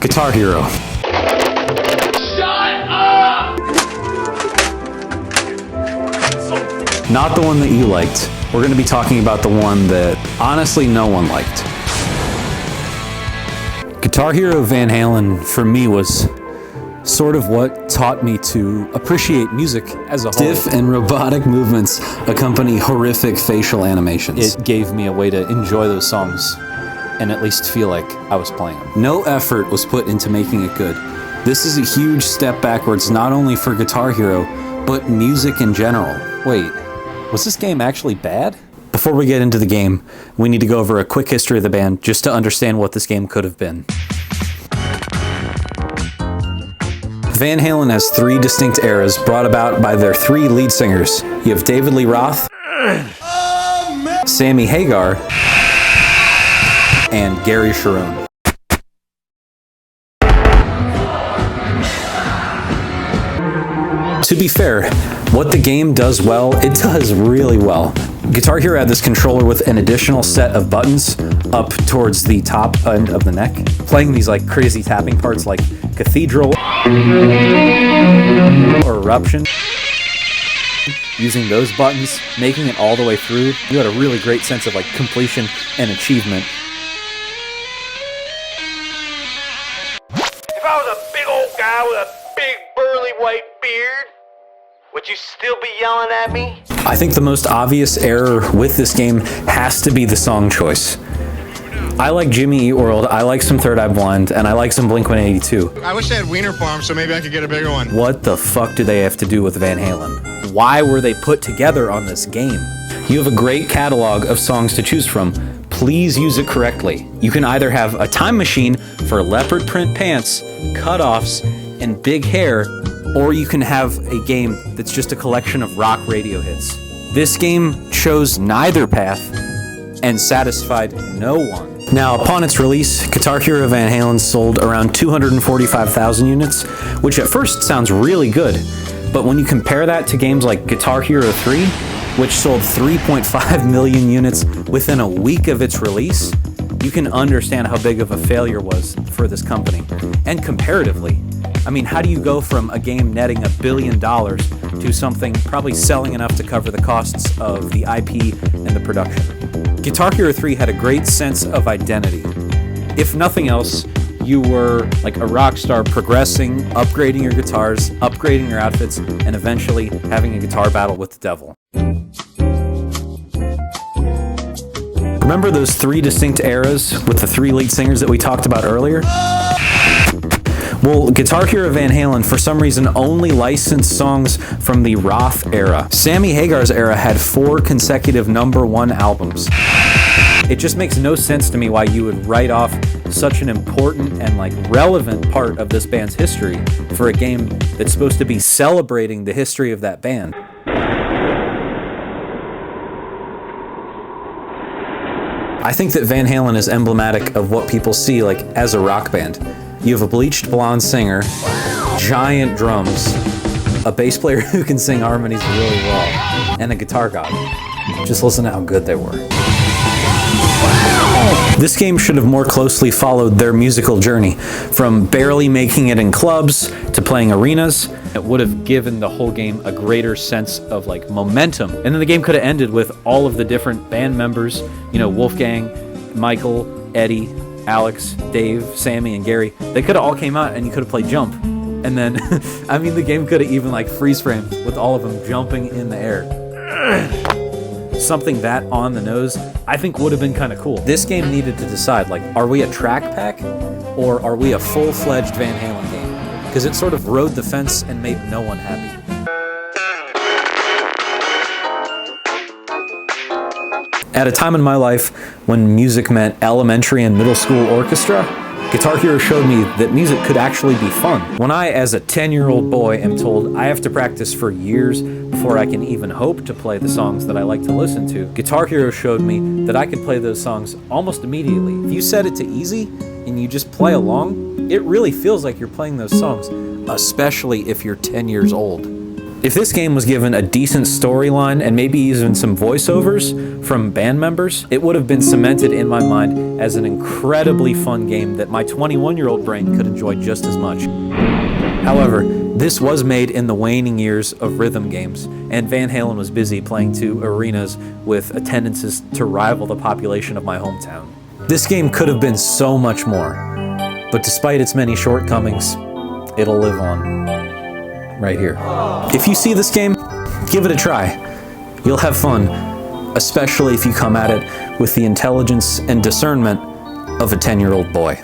Guitar Hero. Shut up! Not the one that you liked. We're going to be talking about the one that honestly no one liked. Guitar Hero Van Halen for me was sort of what taught me to appreciate music as a whole. Stiff and robotic movements accompany horrific facial animations. It gave me a way to enjoy those songs and at least feel like I was playing them. No effort was put into making it good. This is a huge step backwards not only for Guitar Hero, but music in general. Wait, was this game actually bad? Before we get into the game, we need to go over a quick history of the band just to understand what this game could have been. Van Halen has three distinct eras brought about by their three lead singers. You have David Lee Roth, Sammy Hagar, and Gary Cherone. To be fair, what the game does well, it does really well. Guitar Hero had this controller with an additional set of buttons up towards the top end of the neck, playing these like crazy tapping parts like Cathedral or Eruption. Using those buttons, making it all the way through, you had a really great sense of like completion and achievement. If I was a big old guy with a big burly white beard, would you still be yelling at me? I think the most obvious error with this game has to be the song choice. I like Jimmy Eat World, I like some Third Eye Blind, and I like some Blink-182. I wish they had Wiener Farm so maybe I could get a bigger one. What the fuck do they have to do with Van Halen? Why were they put together on this game? You have a great catalog of songs to choose from. Please use it correctly. You can either have a time machine for leopard print pants, cutoffs, and big hair, or you can have a game that's just a collection of rock radio hits. This game chose neither path and satisfied no one. Now, upon its release, Guitar Hero Van Halen sold around 245,000 units, which at first sounds really good, but when you compare that to games like Guitar Hero 3, which sold 3.5 million units within a week of its release, you can understand how big of a failure it was for this company. And comparatively, I mean, how do you go from a game netting $1 billion to something probably selling enough to cover the costs of the IP and the production? Guitar Hero 3 had a great sense of identity. If nothing else, you were like a rock star progressing, upgrading your guitars, upgrading your outfits, and eventually having a guitar battle with the devil. Remember those three distinct eras with the three lead singers that we talked about earlier? Well, Guitar Hero Van Halen, for some reason, only licensed songs from the Roth era. Sammy Hagar's era had 4 consecutive #1 albums. It just makes no sense to me why you would write off such an important and like relevant part of this band's history for a game that's supposed to be celebrating the history of that band. I think that Van Halen is emblematic of what people see like as a rock band. You have a bleached blonde singer, giant drums, a bass player who can sing harmonies really well, and a guitar god. Just listen to how good they were. This game should have more closely followed their musical journey, from barely making it in clubs to playing arenas. It would have given the whole game a greater sense of like momentum. And then the game could have ended with all of the different band members, you know, Wolfgang, Michael, Eddie, Alex, Dave, Sammy, and Gary. They could have all came out and you could have played Jump. And then, I mean, the game could have even like freeze framed with all of them jumping in the air. Something that on the nose, I think would have been kind of cool. This game needed to decide, like, are we a track pack or are we a full-fledged Van Halen game? Because it sort of rode the fence and made no one happy. At a time in my life when music meant elementary and middle school orchestra, Guitar Hero showed me that music could actually be fun. When I, as a 10-year-old boy, am told I have to practice for years before I can even hope to play the songs that I like to listen to, Guitar Hero showed me that I could play those songs almost immediately. If you set it to easy and you just play along, it really feels like you're playing those songs, especially if you're 10 years old. If this game was given a decent storyline and maybe even some voiceovers from band members, it would have been cemented in my mind as an incredibly fun game that my 21-year-old brain could enjoy just as much. However, this was made in the waning years of rhythm games, and Van Halen was busy playing to arenas with attendances to rival the population of my hometown. This game could have been so much more, but despite its many shortcomings, it'll live on right here. If you see this game, give it a try. You'll have fun, especially if you come at it with the intelligence and discernment of a 10-year-old boy.